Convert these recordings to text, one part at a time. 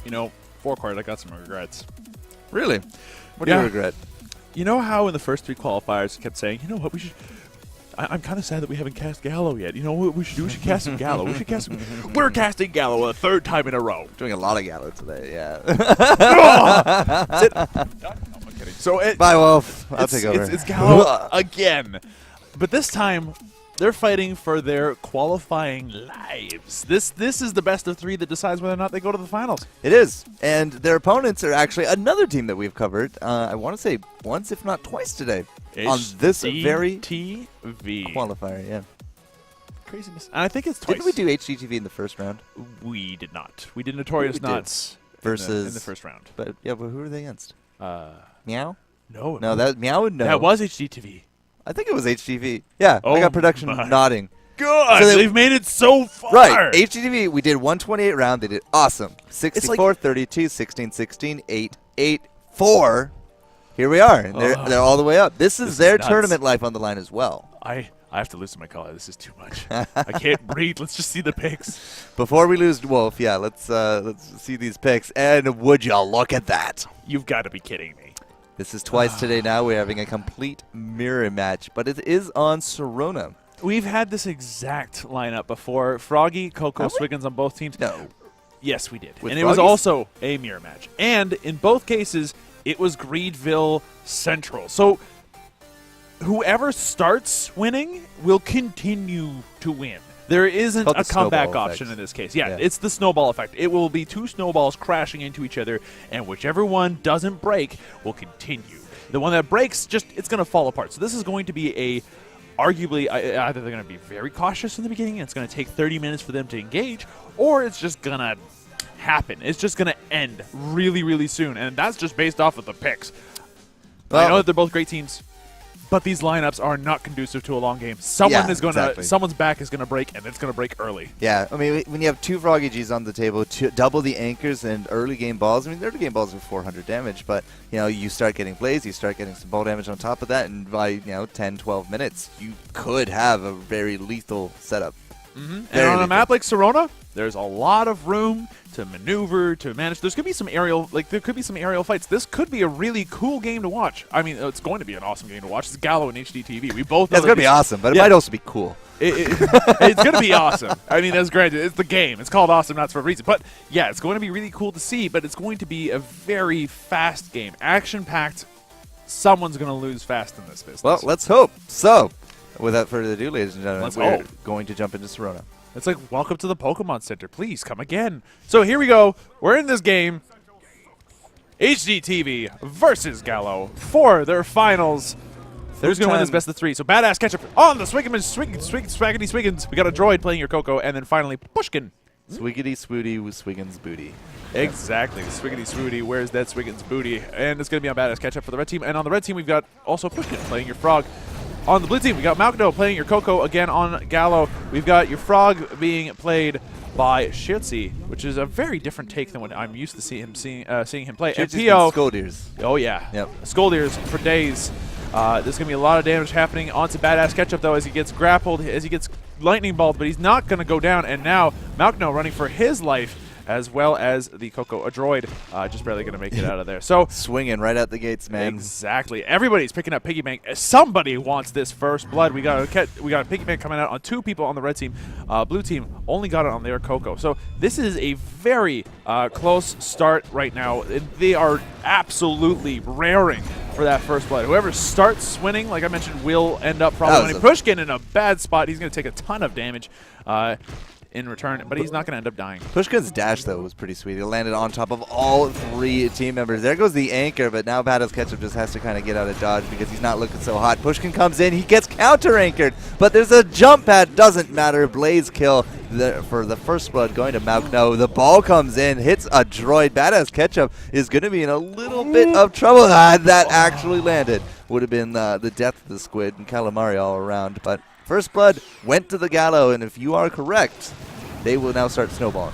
You know, forecourt, I got some regrets. Really? What do you regret? You know how in the first 3 qualifiers I kept saying, you know what, we should... I'm kind of sad that we haven't cast Gallo yet. You know what we should do? We should cast some Gallo. We should cast some... We're casting Gallo a 3rd time in a row. Doing a lot of Gallo today, yeah. I'm kidding. So Bye, Wolf. I'll take over. It's Gallo again. But this time, they're fighting for their qualifying lives. This is the best of 3 that decides whether or not they go to the finals. It is. And their opponents are actually another team that we've covered, I want to say once, if not twice today. On this very HDTV qualifier, yeah. Craziness. And I think it's twice. Didn't we do HDTV in the first round? We did not. We did Notorious Nuts versus in the first round. But yeah, but who were they against? Meow? No. No, that Meow would know. That was HDTV. I think it was HDTV. Yeah, I got production nodding. Good. So they've made it so far. Right. HDTV, we did 128 round. They did awesome. 64, 32, 16, 16, 8, 8, 4. Here we are. And they're all the way up. This is their tournament life on the line as well. I have to loosen my collar. This is too much. I can't breathe. Let's just see the picks. Before we lose Wolf, yeah, let's see these picks. And would you look at that? You've got to be kidding me. This is twice today now. We're having a complete mirror match, but it is on Sirona. We've had this exact lineup before. Froggy, Coco, Swiggins on both teams. No. Yes, we did. With and it was also a mirror match. And in both cases, it was Greedville Central. So whoever starts winning will continue to win. There isn't a comeback option in this case. Yeah, it's the snowball effect. It will be 2 snowballs crashing into each other, and whichever one doesn't break will continue. The one that breaks, it's going to fall apart. So this is going to be arguably, either they're going to be very cautious in the beginning, and it's going to take 30 minutes for them to engage, or it's just going to happen. It's just going to end really, really soon, and that's just based off of the picks. I know that they're both great teams, but these lineups are not conducive to a long game. Someone's back is gonna break, and it's gonna break early. Yeah, I mean, when you have 2 Froggy G's on the table, double the anchors and early game balls. I mean, early game balls are 400 damage, but you know, you start getting blaze, you start getting some ball damage on top of that, and by 10, 12 minutes, you could have a very lethal setup. And on a map like Sirona, there's a lot of room to maneuver, to manage. There could be some aerial fights. This could be a really cool game to watch. I mean, it's going to be an awesome game to watch. It's Gallo and HDTV. We both know it's going to be awesome, but it might also be cool. It's going to be awesome. I mean, that's granted. It's the game. It's called Awesome Nuts for a reason. But yeah, it's going to be really cool to see, but it's going to be a very fast game. Action-packed. Someone's going to lose fast in this business. Well, let's hope. So, without further ado, ladies and gentlemen, we're going to jump into Sirona. It's like, welcome to the Pokemon Center. Please come again. So here we go. We're in this game. HDTV versus Gallo for their finals. Who's going to win this best of 3? So Badass Ketchup on the Swaggity Swiggins. We got a droid playing your Coco. And then finally, Pushkin. Swiggity Swooty with Swiggins Booty. Exactly. Swiggity Swooty. Where's that Swiggins Booty? And it's going to be on Badass Ketchup for the red team. And on the red team, we've got also Pushkin playing your Frog. On the blue team, we got Malkno playing your Coco again on Gallo. We've got your Frog being played by Shitzy, which is a very different take than what I'm used to seeing him play. And PO, Scoldiers. Oh yeah, yep. Scoldiers for days. There's gonna be a lot of damage happening onto Badass Ketchup though as he gets grappled, as he gets lightning balled, but he's not gonna go down. And now Malkno running for his life, as well as the Coco, a droid, just barely going to make it out of there. So swinging right out the gates, man. Exactly. Everybody's picking up Piggy Bank. Somebody wants this first blood. We got a Piggy Bank coming out on 2 people on the red team. Blue team only got it on their Coco. So this is a very close start right now. They are absolutely raring for that first blood. Whoever starts winning, like I mentioned, will end up probably winning. Pushkin in a bad spot. He's going to take a ton of damage. In return, but he's not going to end up dying. Pushkin's dash, though, was pretty sweet. He landed on top of all 3 team members. There goes the anchor, but now Badass Ketchup just has to kind of get out of dodge because he's not looking so hot. Pushkin comes in. He gets counter-anchored, but there's a jump pad. Doesn't matter. Blaze kill for the first blood going to Malkno. The ball comes in, hits a droid. Badass Ketchup is going to be in a little bit of trouble. That actually landed. Would have been the death of the squid and calamari all around, but first blood went to the Gallo, and if you are correct, they will now start snowballing.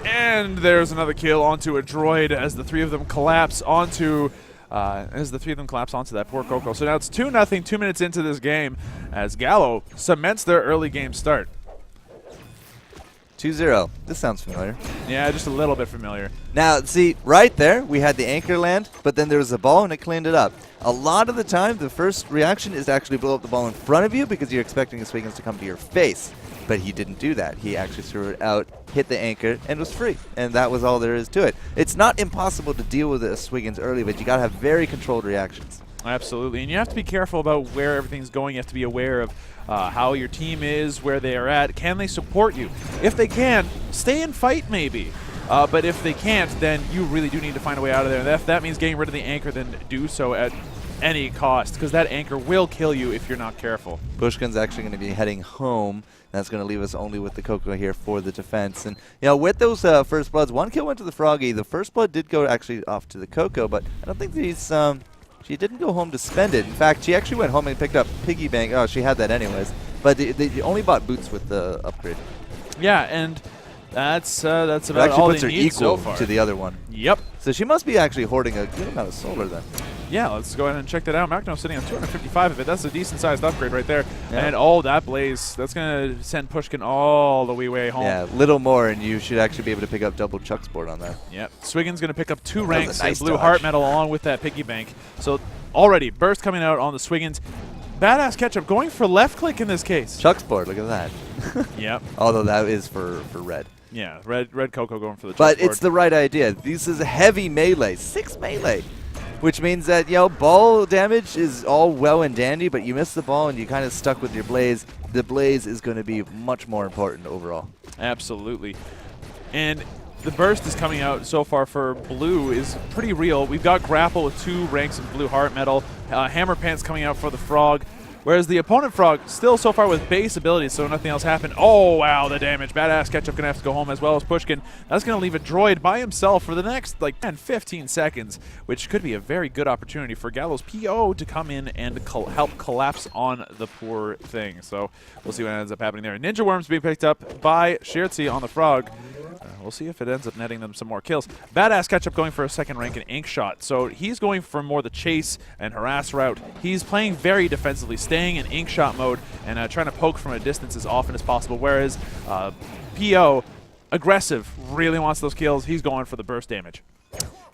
And there's another kill onto a droid as the 3 of them collapse onto that poor Coco. So now it's 2-0, 2 minutes into this game, as Gallo cements their early game start. 2-0. This sounds familiar. Yeah, just a little bit familiar. Now, see, right there, we had the anchor land, but then there was a ball and it cleaned it up. A lot of the time, the first reaction is to actually blow up the ball in front of you because you're expecting the Swiggins to come to your face. But he didn't do that. He actually threw it out, hit the anchor, and was free. And that was all there is to it. It's not impossible to deal with a Swiggins early, but you got to have very controlled reactions. Absolutely, and you have to be careful about where everything's going. You have to be aware of how your team is, where they are at. Can they support you? If they can, stay and fight maybe. But if they can't, then you really do need to find a way out of there. And if that means getting rid of the anchor, then do so at any cost, because that anchor will kill you if you're not careful. Pushkin's actually going to be heading home. That's going to leave us only with the Coco here for the defense. And, you know, with those first bloods, one kill went to the Froggy. The first blood did go actually off to the Coco, but I don't think he's... she didn't go home to spend it. In fact, she actually went home and picked up Piggy Bank. Oh, she had that anyways. But they only bought boots with the upgrade. Yeah, and that's about actually all puts they her need equal so far. to the other one. Yep. So she must be actually hoarding a good amount of solar then. Yeah, let's go ahead and check that out. Magno sitting on 255 of it. That's a decent-sized upgrade right there. Yeah. And oh, that blaze, that's going to send Pushkin all the way home. Yeah, little more, and you should actually be able to pick up double Chuck's board on that. Yep. Swiggin's going to pick up 2 That ranks was a nice in blue dodge. heart medal along with that piggy bank. So already, burst coming out on the Swiggins. Badass Ketchup going for left click in this case. Chuck's board, look at that. Yep. Although that is for red. Yeah, red Coco going for the But Chuck's board. it's the right idea. This is heavy melee, 6 melee. Which means that, you know, ball damage is all well and dandy, but you miss the ball and you kind of stuck with your blaze. The blaze is going to be much more important overall. Absolutely. And the burst is coming out so far for blue is pretty real. We've got Grapple with 2 ranks of blue heart metal. Hammer Pants coming out for the Frog. Whereas the opponent Frog still so far with base abilities, so nothing else happened. Oh, wow, the damage. Badass Ketchup going to have to go home as well as Pushkin. That's going to leave a droid by himself for the next, like, 10-15 seconds, which could be a very good opportunity for Gallows PO to come in and help collapse on the poor thing. So we'll see what ends up happening there. Ninja Worms being picked up by Shirtzi on the Frog. We'll see if it ends up netting them some more kills. Badass Ketchup going for a second rank in Ink Shot. So he's going for more the chase and harass route. He's playing very defensively, staying in Ink Shot mode and trying to poke from a distance as often as possible. Whereas PO, aggressive, really wants those kills. He's going for the burst damage.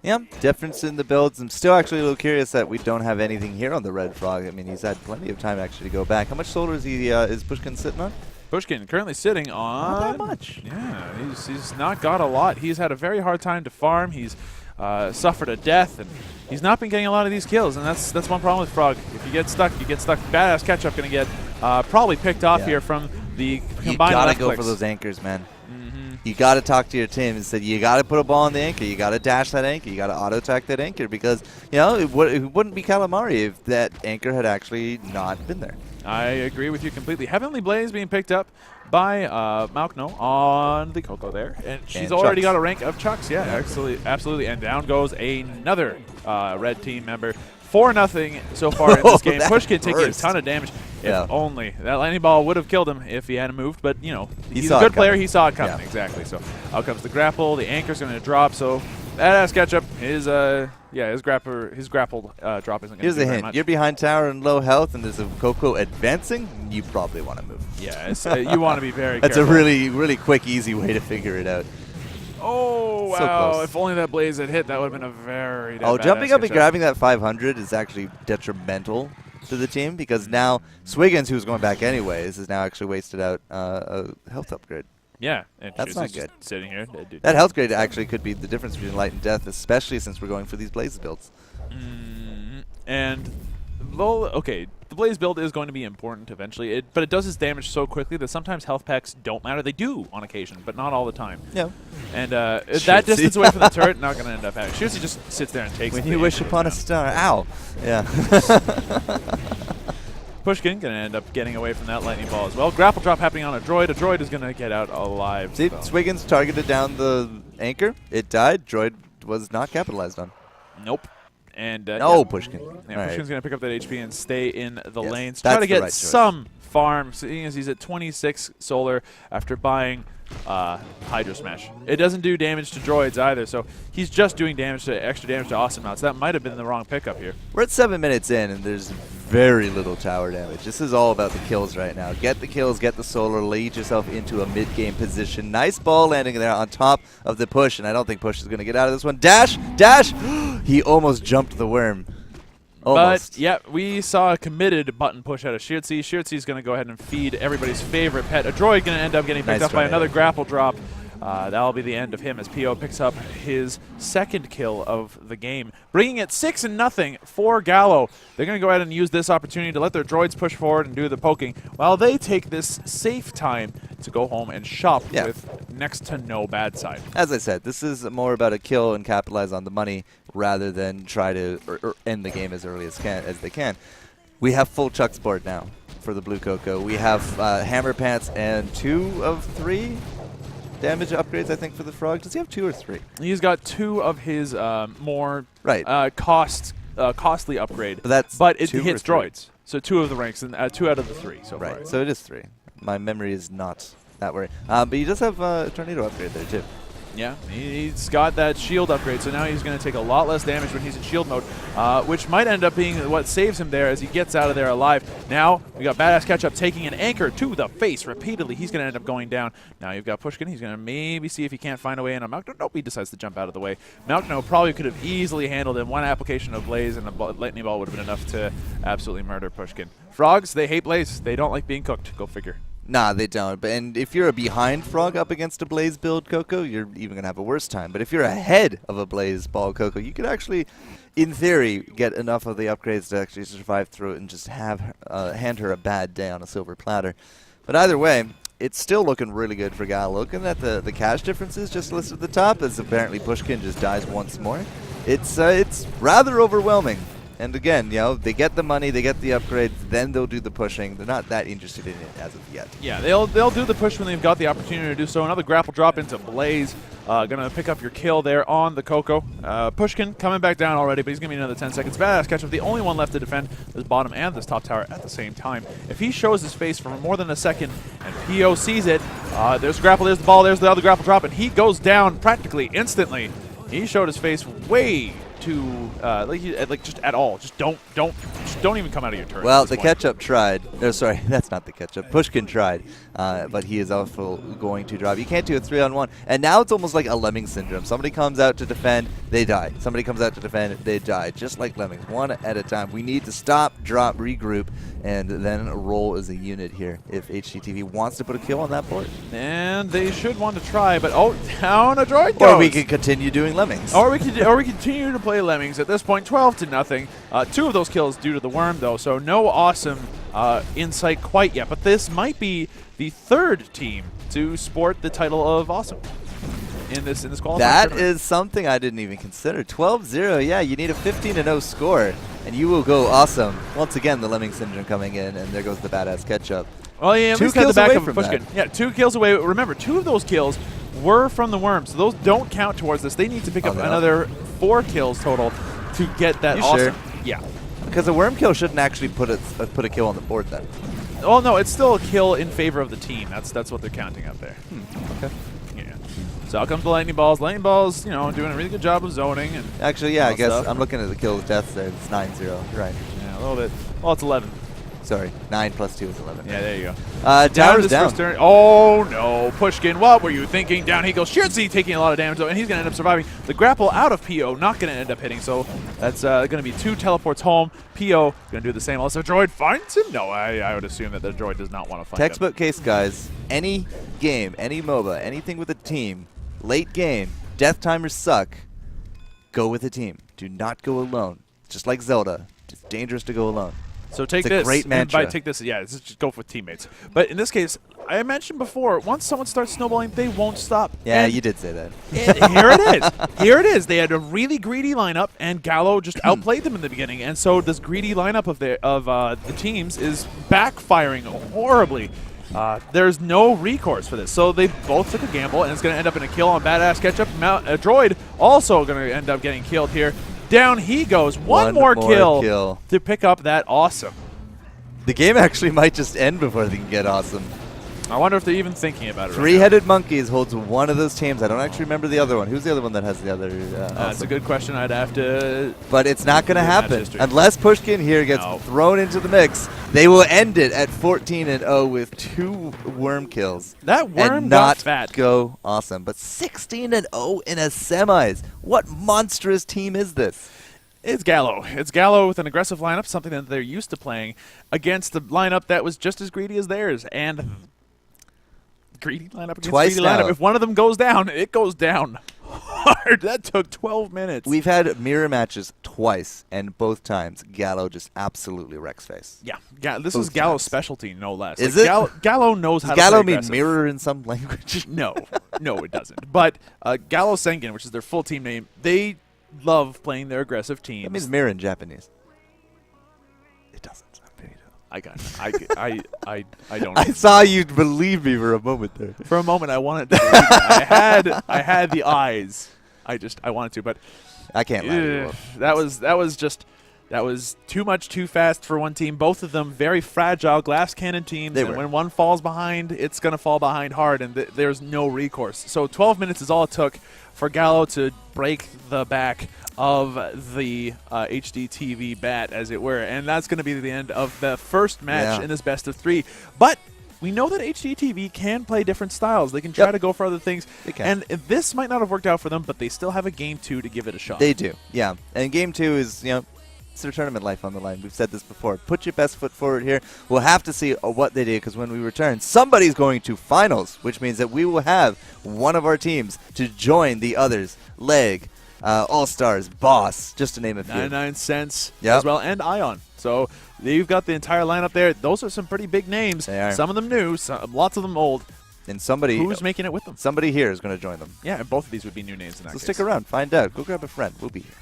Yeah, difference in the builds. I'm still actually a little curious that we don't have anything here on the Red Frog. I mean, he's had plenty of time actually to go back. How much solar is Pushkin sitting on? Pushkin currently sitting on... Not that much. Yeah, he's not got a lot. He's had a very hard time to farm. He's suffered a death, and he's not been getting a lot of these kills, and that's one problem with Frog. If you get stuck, you get stuck. Badass Ketchup going to get probably picked off here from the combined You got to left go clicks. for those anchors, man. You got to talk to your team and say, you got to put a ball on the anchor. You got to dash that anchor. You got to auto-attack that anchor because, you know, it wouldn't be Calamari if that anchor had actually not been there. I agree with you completely. Heavenly Blaze being picked up by Malkno on the Coco there. And she's already got a rank of Chucks. Yeah, absolutely. And down goes another red team member. 4-0 so far in this game. Pushkin taking a ton of damage. If only. That lightning ball would have killed him if he hadn't moved. But, you know, he's a good player. He saw it coming. Yeah. Exactly. So out comes the grapple. The anchor's going to drop. So Badass Ketchup, his grapple drop isn't going to do Here's a very hint. much. You're behind tower and low health, and there's a Coco advancing. You probably want to move. Yeah, you want to be very That's careful. a really, really quick, easy way to figure it out. Oh, wow. So close. If only that blaze had hit, that would have been a very Jumping up and Ketchup. grabbing that 500 is actually detrimental to the team because now Swiggins, who's going back anyways, is now actually wasted out a health upgrade. Yeah, and That's not just good. Sitting here. That health grade actually could be the difference between light and death, especially since we're going for these blaze builds. And, well, okay, the blaze build is going to be important eventually, but it does its damage so quickly that sometimes health packs don't matter. They do on occasion, but not all the time. Yeah. And that distance away from the turret, not going to end up happening. Shirtzi just sits there and takes When the you wish damage upon a down. star. Ow. Yeah. Pushkin going to end up getting away from that lightning ball as well. Grapple drop happening on a droid. A droid is going to get out alive. See, so. Swiggins targeted down the anchor. It died. Droid was not capitalized on. Nope. And No, Pushkin. Yeah, Pushkin's going to pick up that HP and stay in the lanes. That's Try to the get right choice. some farm, seeing as he's at 26 solar after buying Hydro Smash. It doesn't do damage to droids either, so he's just doing extra damage to Awesome Mounts. That might have been the wrong pickup here. We're at 7 minutes in, and there's very little tower damage. This is all about the kills right now. Get the kills, get the solar, lead yourself into a mid-game position. Nice ball landing there on top of the push, and I don't think Push is going to get out of this one. Dash! Dash! He almost jumped the worm. Almost. But, yeah, we saw a committed button push out of Shirtzy. Shirtzy's going to go ahead and feed everybody's favorite pet. A droid going to end up getting picked up by another grapple drop. That'll be the end of him as PO picks up his second kill of the game, bringing it 6-0 for Gallo. They're going to go ahead and use this opportunity to let their droids push forward and do the poking, while they take this safe time to go home and shop with next to no bad side. As I said, this is more about a kill and capitalize on the money rather than try to or end the game as early as they can. We have full Chuck's board now for the Blue Coco. We have Hammer Pants and 2 of 3 damage upgrades, I think, for the Frog. Does he have 2 or 3? He's got 2 of his more costly upgrade. But it hits droids. So 2 of the ranks and 2 out of the 3 so far. Right, so it is 3. My memory is not that worried. But he does have a tornado upgrade there, too. Yeah, he's got that shield upgrade, so now he's going to take a lot less damage when he's in shield mode, which might end up being what saves him there as he gets out of there alive. Now, we got Badass Ketchup taking an anchor to the face repeatedly. He's going to end up going down. Now you've got Pushkin. He's going to maybe see if he can't find a way in on Malkno. Nope, he decides to jump out of the way. Malkno probably could have easily handled him. One application of Blaze and a lightning ball would have been enough to absolutely murder Pushkin. Frogs, they hate Blaze. They don't like being cooked. Go figure. Nah, they don't. And if you're a behind Frog up against a Blaze build Coco, you're even going to have a worse time. But if you're ahead of a Blaze ball Coco, you could actually, in theory, get enough of the upgrades to actually survive through it and just have hand her a bad day on a silver platter. But either way, it's still looking really good for Gal. Looking at the cash differences just listed at the top, as apparently Pushkin just dies once more. It's rather overwhelming. And again, you know, they get the money, they get the upgrades, then they'll do the pushing. They're not that interested in it as of yet. Yeah, they'll do the push when they've got the opportunity to do so. Another grapple drop into Blaze. Gonna pick up your kill there on the Coco. Pushkin coming back down already, but he's gonna be another 10 seconds. Badass Ketchup, the only one left to defend this bottom and this top tower at the same time. If he shows his face for more than a second and PO sees it, there's grapple, there's the ball, there's the other grapple drop, and he goes down practically instantly. He showed his face way too just at all. Just don't even come out of your turret. Well, the Ketchup tried. No, sorry, that's not the Ketchup. Pushkin tried, but he is also going to drop. You can't do a 3-on-1, and now it's almost like a Lemming syndrome. Somebody comes out to defend, they die. Somebody comes out to defend, they die. Just like Lemmings, one at a time. We need to stop, drop, regroup, and then roll as a unit here if HDTV wants to put a kill on that board. And they should want to try, but down a droid goes. Or we can continue doing Lemmings. Or we continue to play Lemmings. At this point, 12-0. 2 of those kills due to the worm, though, so no awesome insight quite yet. But this might be the 3rd team to sport the title of awesome in this qualifier. That is something I didn't even consider. 12-0, yeah, you need a 15-0 score, and you will go awesome. Once again, the Lemming syndrome coming in, and there goes the Badass Ketchup. Well, yeah, 2 kills away from Pushkin. Yeah, 2 kills away. Remember, 2 of those kills were from the worm, so those don't count towards this. They need to pick up another 4 kills total to get that awesome. Sure? Yeah. Because a worm kill shouldn't actually put a kill on the board then. Oh no, it's still a kill in favor of the team. That's what they're counting up there. Okay. Yeah. So out comes the lightning balls. Lightning balls, you know, doing a really good job of zoning and actually, yeah, I guess I'm looking at the kills deaths there. It's 9-0. Right. Yeah, a little bit. Well, it's 11. Sorry, 9 plus 2 is 11. Yeah, there you go. Tower's down. Oh, no. Pushkin, what were you thinking? Down he goes. Shirtzy taking a lot of damage, though, and he's going to end up surviving. The grapple out of PO, not going to end up hitting, so that's going to be 2 teleports home. PO going to do the same. Also, droid finds him? No, I would assume that the droid does not want to find him. Textbook case, guys. Any game, any MOBA, anything with a team, late game, death timers suck, go with a team. Do not go alone. Just like Zelda. It's dangerous to go alone. So take it's this. A great mantra. Take this. Yeah, just go with teammates. But in this case, I mentioned before, once someone starts snowballing, they won't stop. Yeah, you did say that. Here it is. Here it is. They had a really greedy lineup, and Gallo just outplayed them in the beginning. And so this greedy lineup of the teams is backfiring horribly. There's no recourse for this. So they both took a gamble, and it's going to end up in a kill on Badass Ketchup. A droid also going to end up getting killed here. Down he goes. One more kill to pick up that awesome. The game actually might just end before they can get awesome. I wonder if they're even thinking about it. Three-Headed Monkeys holds one of those teams. I don't actually remember the other one. Who's the other one that has the other? That's a good question. I'd have to. But it's not going to happen unless Pushkin here gets thrown into the mix. They will end it at 14-0 with 2 worm kills. That worm and got not fat. Go awesome. But 16-0 in a semis. What monstrous team is this? It's Gallo. It's Gallo with an aggressive lineup, something that they're used to playing against the lineup that was just as greedy as theirs. And greedy lineup against Twice greedy lineup. If one of them goes down, it goes down hard. That took 12 minutes. We've had mirror matches twice, and both times Gallo just absolutely wrecks face. Yeah, this is Gallo's specialty, no less. Is it? Gallo knows how to play Gallo mean aggressive. mirror in some language? No, it doesn't. But Gallo Sengen, which is their full team name, they love playing their aggressive teams. That means mirror in Japanese. It doesn't. I got it. I don't. I saw you believe me for a moment there. For a moment, I wanted to. I had the eyes. I wanted to, but I can't lie to you. That was too much, too fast for one team. Both of them very fragile glass cannon teams. And when one falls behind, it's going to fall behind hard, and there's no recourse. So 12 minutes is all it took for Gallo to break the back of the HDTV bat, as it were. And that's going to be the end of the first match in this best of 3. But we know that HDTV can play different styles. They can try to go for other things. They can. And this might not have worked out for them, but they still have a game 2 to give it a shot. They do, yeah. And game 2 is, it's their tournament life on the line. We've said this before. Put your best foot forward here. We'll have to see what they do, because when we return, somebody's going to finals, which means that we will have one of our teams to join the others. Leg, All-Stars, Boss, just to name a few. 99 Cents as well, and Ion. So you've got the entire lineup there. Those are some pretty big names. They are. Some of them new, lots of them old. And somebody who's making it with them? Somebody here is going to join them. Yeah, and both of these would be new names in that case. So stick around. Find out. Go grab a friend. We'll be here.